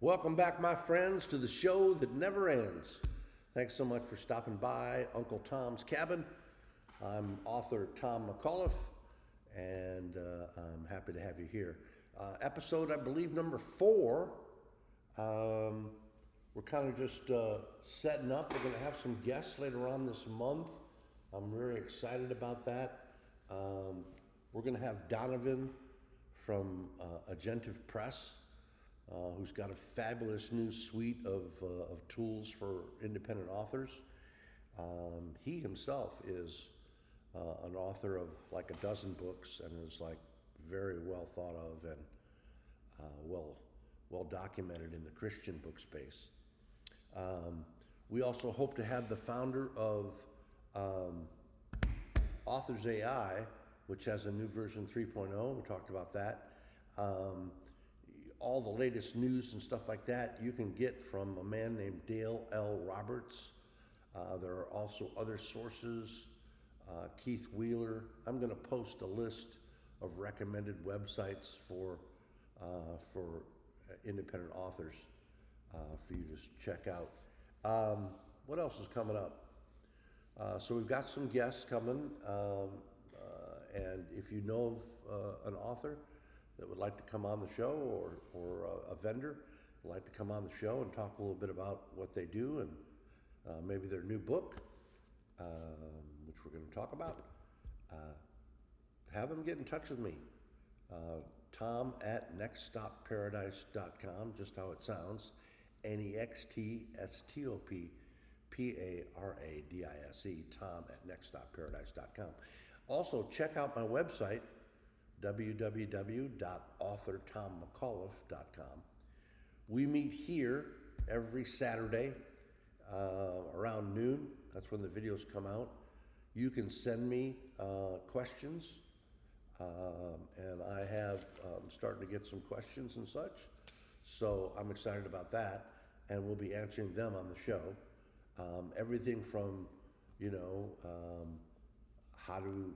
Welcome back, my friends, to the show that never ends. Thanks so much for stopping by Uncle Tom's Cabin. I'm author Tom McAuliffe, and I'm happy to have you here. Episode, I believe, number 4. We're kind of just setting up. We're going to have some guests later on this month. I'm very excited about that. We're going to have Donovan from Agentive Press, who's got a fabulous new suite of tools for independent authors. He himself is an author of like a dozen books and is like very well thought of and well documented in the Christian book space. We also hope to have the founder of Authors AI, which has a new version 3.0. We talked about that. All the latest news and stuff like that you can get from a man named Dale L. Roberts. There are also other sources, Keith Wheeler. I'm going to post a list of recommended websites for independent authors for you to check out. What else is coming up? So we've got some guests coming, and if you know of an author that would like to come on the show, or a vendor would like to come on the show and talk a little bit about what they do and maybe their new book, which we're going to talk about, have them get in touch with me. Tom at nextstopparadise.com, just how it sounds, NEXTSTOPPARADISE, Tom at nextstopparadise.com. Also, check out my website, www.authortommcauliffe.com. We meet here every Saturday around noon. That's when the videos come out. You can send me questions, and I have starting to get some questions and such. So I'm excited about that, and we'll be answering them on the show. Everything from, how do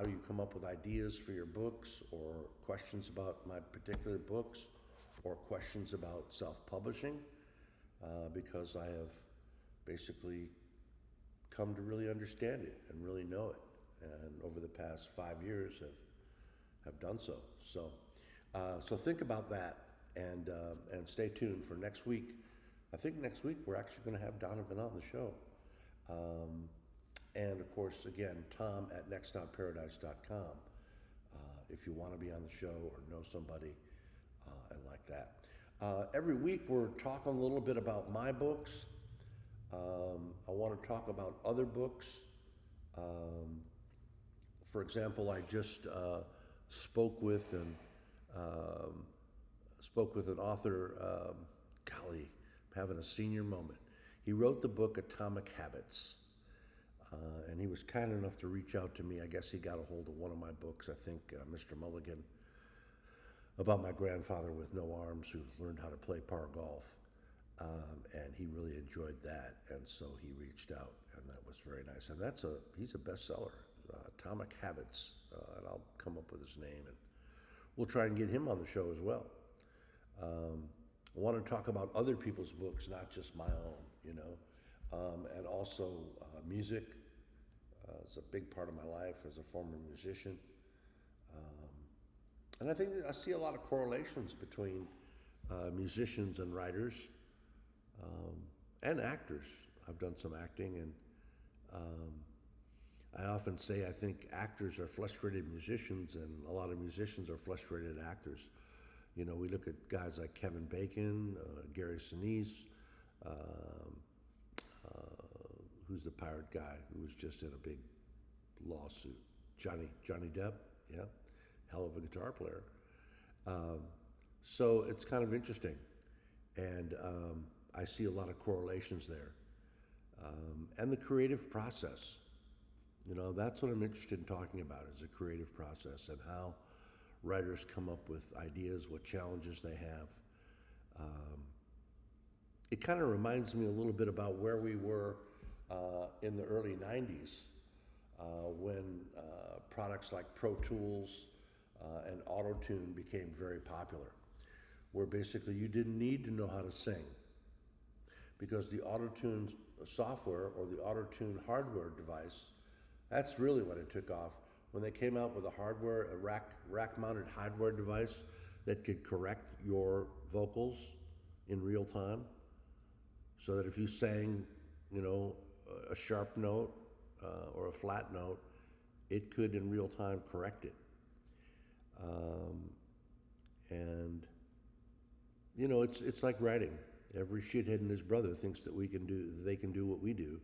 you come up with ideas for your books, or questions about my particular books, or questions about self-publishing, because I have basically come to really understand it and really know it, and over the past 5 years have done so. So think about that, and stay tuned for next week. I think next week we're actually going to have Donovan on the show. And of course, again, Tom at nextstopparadise.com if you want to be on the show or know somebody and like that. Every week we're talking a little bit about my books. I want to talk about other books. For example, I just spoke with an author. Golly, I'm having a senior moment. He wrote the book Atomic Habits. And he was kind enough to reach out to me. I guess he got a hold of one of my books, I think Mr. Mulligan, about my grandfather with no arms who learned how to play par golf. And he really enjoyed that, and so he reached out, and that was very nice. And he's a bestseller, Atomic Habits, and I'll come up with his name, and we'll try and get him on the show as well. I want to talk about other people's books, not just my own, and also music. It's a big part of my life as a former musician. And I think that I see a lot of correlations between musicians and writers, and actors. I've done some acting, and I often say I think actors are frustrated musicians, and a lot of musicians are frustrated actors. We look at guys like Kevin Bacon, Gary Sinise, who's the pirate guy who was just in a big lawsuit? Johnny Depp, yeah, hell of a guitar player. So it's kind of interesting, and I see a lot of correlations there. And the creative process, that's what I'm interested in talking about, is the creative process and how writers come up with ideas, what challenges they have. It kind of reminds me a little bit about where we were in the early 90s when products like Pro Tools and Auto-Tune became very popular. where basically you didn't need to know how to sing because the auto-tune software or the auto-tune hardware device, that's really when it took off. When they came out with a rack-mounted hardware device that could correct your vocals in real time, so that if you sang, a sharp note or a flat note, it could in real time correct it. And it's like writing. Every shithead and his brother thinks that they can do what we do.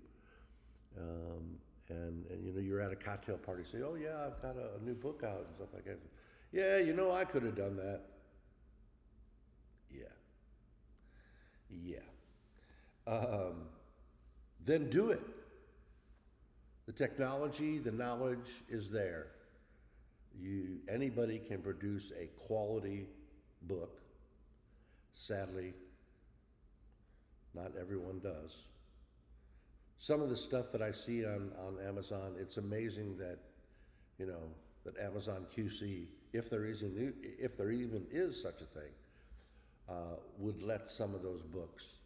And you're at a cocktail party, say, oh yeah, I've got a new book out and stuff like that. Yeah, I could have done that. Yeah. Then do it. The technology, the knowledge is there. Anybody can produce a quality book. Sadly, not everyone does. Some of the stuff that I see on Amazon, it's amazing that, that Amazon QC, if there even is such a thing, would let some of those books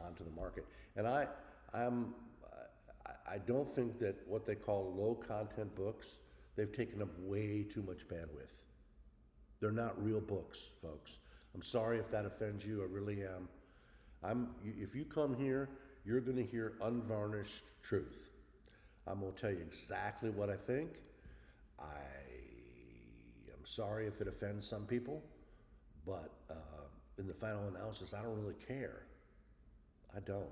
onto the market. And I don't think that what they call low content books, they've taken up way too much bandwidth. They're not real books, folks. I'm sorry if that offends you, I really am. If you come here, you're going to hear unvarnished truth. I'm going to tell you exactly what I think. I'm sorry if it offends some people, but in the final analysis, I don't really care. I don't.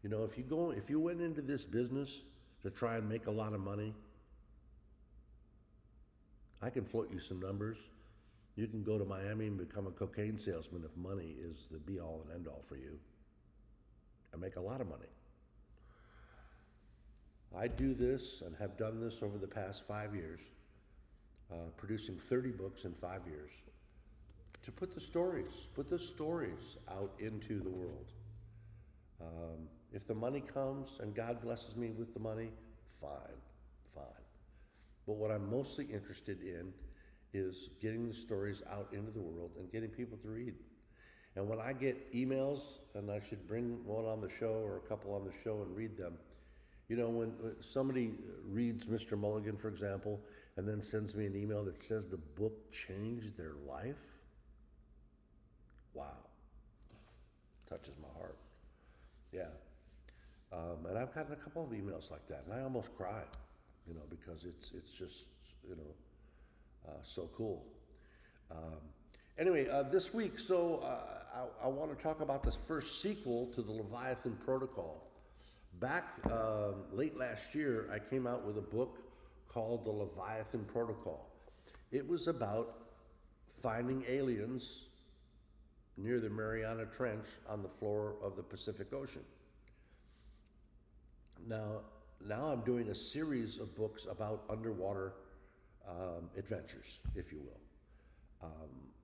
If you went into this business to try and make a lot of money, I can float you some numbers. You can go to Miami and become a cocaine salesman if money is the be-all and end-all for you and make a lot of money. I do this and have done this over the past 5 years, producing 30 books in 5 years, to put the stories out into the world. If the money comes and God blesses me with the money, fine. But what I'm mostly interested in is getting the stories out into the world and getting people to read. And when I get emails, and I should bring one on the show or a couple on the show and read them, when somebody reads Mr. Mulligan, for example, and then sends me an email that says the book changed their life, wow, touches my heart. Yeah. And I've gotten a couple of emails like that, and I almost cried, because it's just, so cool. Anyway, this week, I want to talk about this first sequel to the Leviathan Protocol. Back late last year, I came out with a book called the Leviathan Protocol. It was about finding aliens near the Mariana Trench on the floor of the Pacific Ocean. Now I'm doing a series of books about underwater adventures, if you will.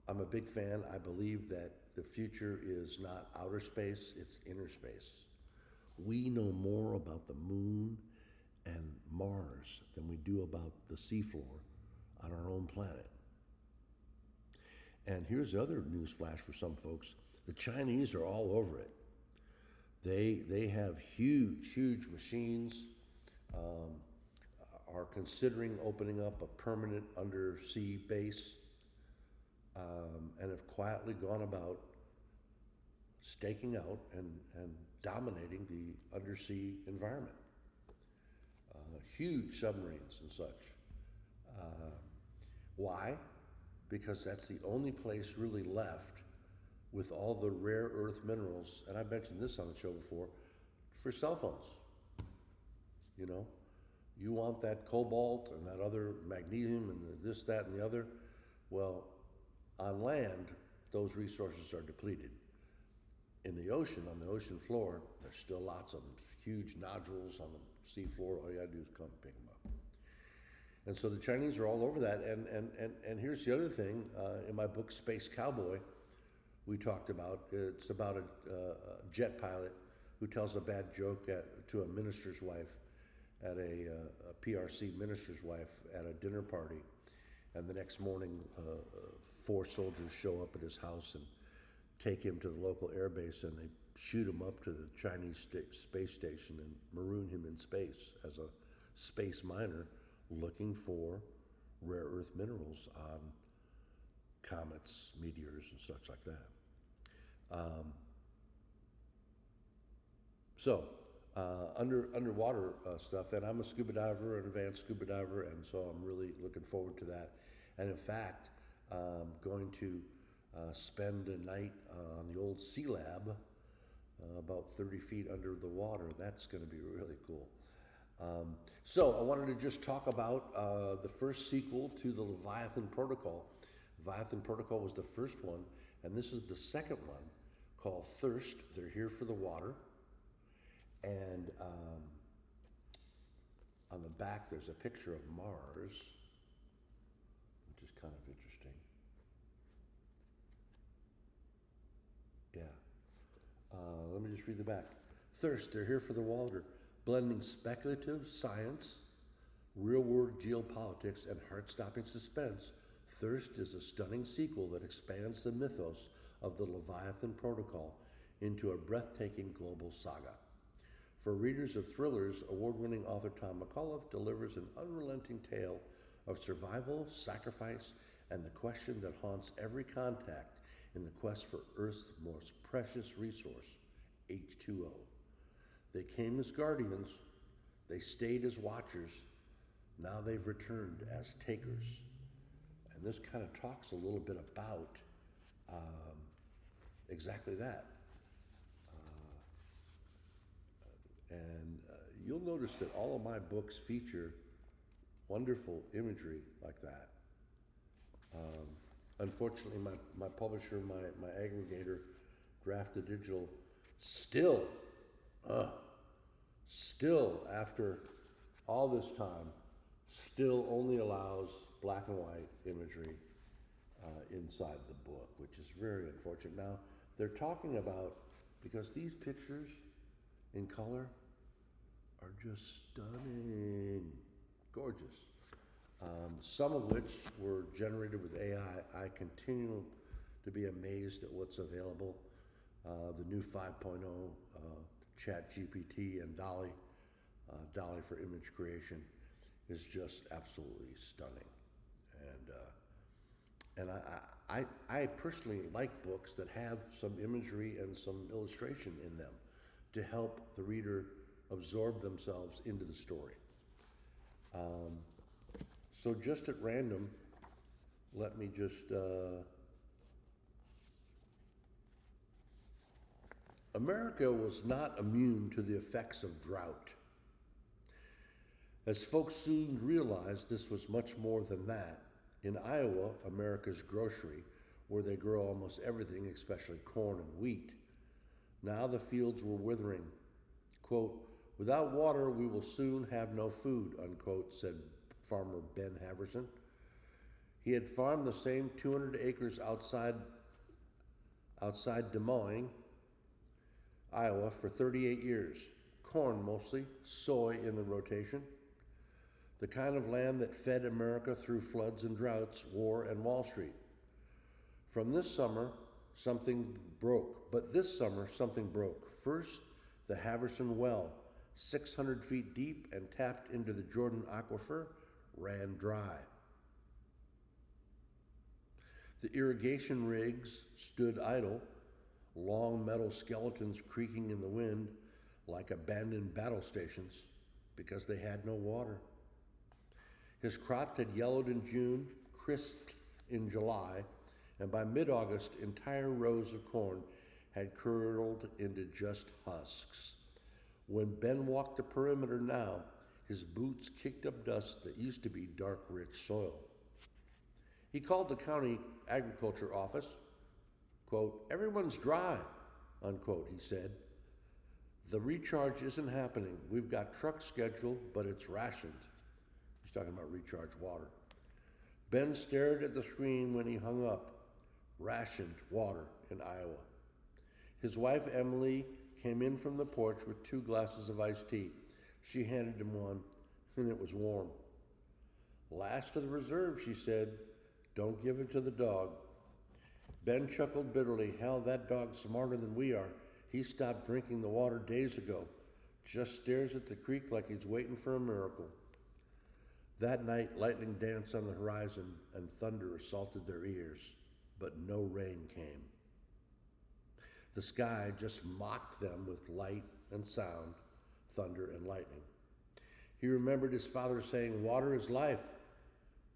I'm a big fan. I believe that the future is not outer space, it's inner space. We know more about the moon and Mars than we do about the seafloor on our own planet. And here's the other news flash for some folks. The Chinese are all over it. They have huge machines, are considering opening up a permanent undersea base, and have quietly gone about staking out and dominating the undersea environment. Huge submarines and such. Why? Because that's the only place really left with all the rare earth minerals, and I mentioned this on the show before, for cell phones. You want that cobalt and that other magnesium and this, that, and the other. Well, on land, those resources are depleted. In the ocean, on the ocean floor, there's still lots of them. Huge nodules on the sea floor. All you gotta do is come pick them up. And so the Chinese are all over that. And here's the other thing. In my book, Space Cowboy, we talked about, it's about a jet pilot who tells a bad joke to a minister's wife at a PRC minister's wife at a dinner party. And the next morning, 4 soldiers show up at his house and take him to the local air base, and they shoot him up to the Chinese space station and maroon him in space as a space miner looking for rare earth minerals on comets, meteors, and such like that. Underwater stuff, and I'm a scuba diver, an advanced scuba diver, and so I'm really looking forward to that. And in fact, going to spend a night on the old Sea Lab, about 30 feet under the water. That's going to be really cool. So I wanted to just talk about the first sequel to the Leviathan Protocol. Leviathan Protocol was the first one, and this is the second one, called Thirst. They're here for the water. And on the back, there's a picture of Mars, which is kind of interesting. Yeah. Let me just read the back. Thirst, they're here for the water, blending speculative science, real-world geopolitics, and heart-stopping suspense. Thirst is a stunning sequel that expands the mythos of the Leviathan Protocol into a breathtaking global saga. For readers of thrillers, award-winning author Tom McAuliffe delivers an unrelenting tale of survival, sacrifice, and the question that haunts every contact in the quest for Earth's most precious resource, H2O. They came as guardians, they stayed as watchers, now they've returned as takers. And this kind of talks a little bit about exactly that. And you'll notice that all of my books feature wonderful imagery like that. Unfortunately, my publisher, my aggregator, Drafted Digital, still after all this time, still only allows black and white imagery inside the book, which is very unfortunate. Now, they're talking about, because these pictures in color are just stunning, gorgeous. Some of which were generated with AI. I continue to be amazed at what's available. The new 5.0 ChatGPT and Dolly for image creation is just absolutely stunning. And I personally like books that have some imagery and some illustration in them to help the reader absorb themselves into the story. So just at random, let me just, America was not immune to the effects of drought. As folks soon realized, this was much more than that. In Iowa, America's grocery, where they grow almost everything, especially corn and wheat, now the fields were withering. Quote, "Without water, we will soon have no food," unquote, said farmer Ben Haverson. He had farmed the same 200 acres outside Des Moines, Iowa, for 38 years. Corn mostly, soy in the rotation. The kind of land that fed America through floods and droughts, war, and Wall Street. From this summer, something broke. But this summer, something broke. First, the Haverson well, 600 feet deep and tapped into the Jordan Aquifer, ran dry. The irrigation rigs stood idle, long metal skeletons creaking in the wind like abandoned battle stations because they had no water. His crop had yellowed in June, crisped in July, and by mid-August, entire rows of corn had curdled into just husks. When Ben walked the perimeter now, his boots kicked up dust that used to be dark, rich soil. He called the county agriculture office. Quote, "Everyone's dry," unquote, he said. "The recharge isn't happening. We've got trucks scheduled, but it's rationed." He's talking about recharged water. Ben stared at the screen when he hung up. Rationed water in Iowa. His wife, Emily, came in from the porch with 2 glasses of iced tea. She handed him one, and it was warm. "Last of the reserve," she said. Don't give it to the dog. Ben chuckled bitterly. Hell, that dog's smarter than we are. He stopped drinking the water days ago. Just stares at the creek like he's waiting for a miracle. That night, lightning danced on the horizon and thunder assaulted their ears, but no rain came. The sky just mocked them with light and sound, thunder and lightning. He remembered his father saying, "Water is life."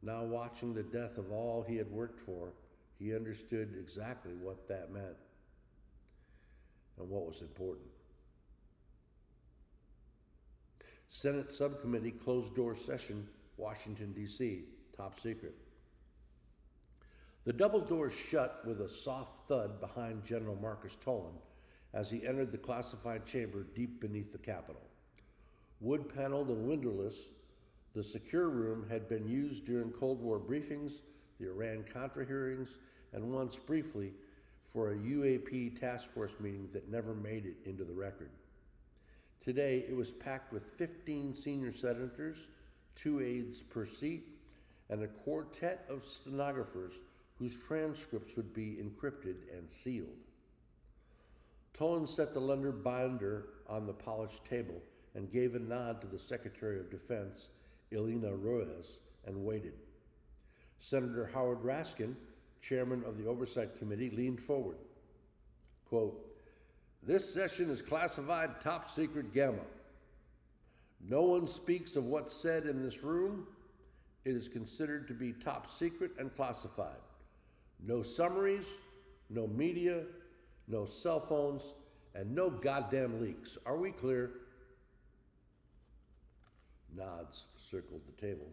Now watching the death of all he had worked for, he understood exactly what that meant and what was important. Senate Subcommittee Closed Door Session, Washington, D.C., top secret. The double doors shut with a soft thud behind General Marcus Tolan as he entered the classified chamber deep beneath the Capitol. Wood-paneled and windowless, the secure room had been used during Cold War briefings, the Iran-Contra hearings, and once briefly for a UAP task force meeting that never made it into the record. Today, it was packed with 15 senior senators, 2 aides per seat, and a quartet of stenographers whose transcripts would be encrypted and sealed. Tolan set the Lunder binder on the polished table and gave a nod to the Secretary of Defense, Elena Ruiz, and waited. Senator Howard Raskin, chairman of the Oversight Committee, leaned forward. Quote, "This session is classified top secret Gamma. No one speaks of what's said in this room. It is considered to be top secret and classified. No summaries, no media, no cell phones, and no goddamn leaks. Are we clear?" Nods circled the table.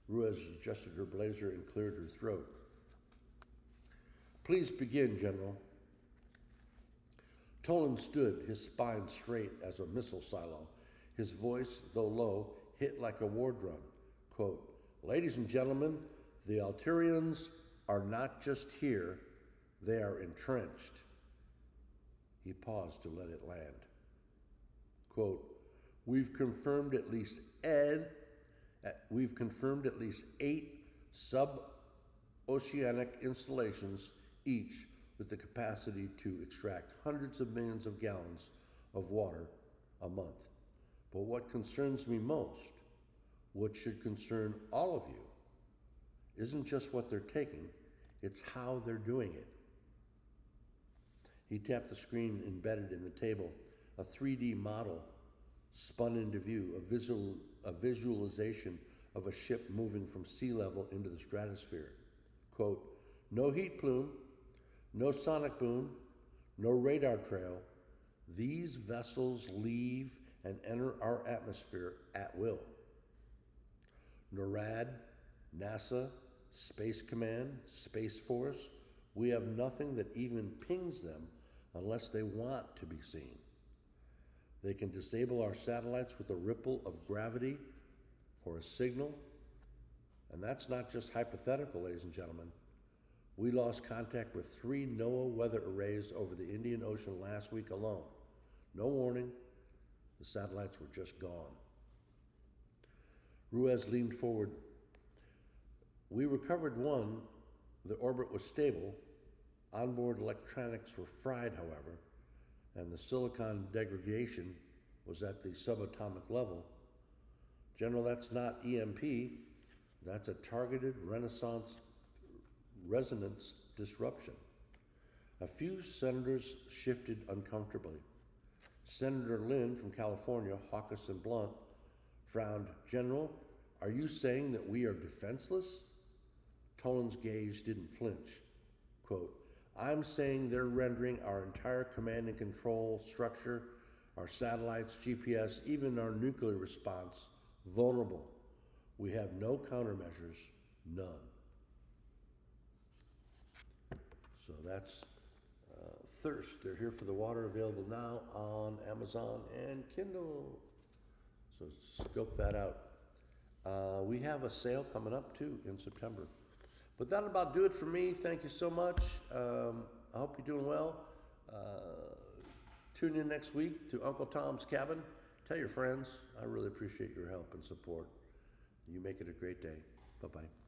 Ruiz adjusted her blazer and cleared her throat. "Please begin, General." Tolan stood, his spine straight as a missile silo. His voice, though low, hit like a war drum. Quote, "Ladies and gentlemen, the Alterians are not just here, they are entrenched." He paused to let it land. Quote, We've confirmed at least 8 sub-oceanic installations, each with the capacity to extract hundreds of millions of gallons of water a month. But what concerns me most, what should concern all of you, isn't just what they're taking, it's how they're doing it. He tapped the screen embedded in the table. A 3D model spun into view, a visualization of a ship moving from sea level into the stratosphere. Quote, "No heat plume, no sonic boom, no radar trail. These vessels leave and enter our atmosphere at will. NORAD, NASA, Space Command, Space Force, we have nothing that even pings them unless they want to be seen. They can disable our satellites with a ripple of gravity or a signal. And that's not just hypothetical, ladies and gentlemen. We lost contact with 3 NOAA weather arrays over the Indian Ocean last week alone. No warning, the satellites were just gone." Ruiz leaned forward. "We recovered one. The orbit was stable. Onboard electronics were fried, however, and the silicon degradation was at the subatomic level. General, that's not EMP. That's a targeted resonance disruption." A few senators shifted uncomfortably. Senator Lynn from California, hawkish and blunt, frowned. "General, are you saying that we are defenseless?" Tolan's gaze didn't flinch. Quote, "I'm saying they're rendering our entire command and control structure, our satellites, GPS, even our nuclear response, vulnerable. We have no countermeasures, none." So that's Thirst. They're here for the water, available now on Amazon and Kindle. So scope that out. We have a sale coming up too in September. But that'll about do it for me. Thank you so much. I hope you're doing well. Tune in next week to Uncle Tom's Cabin. Tell your friends. I really appreciate your help and support. You make it a great day. Bye-bye.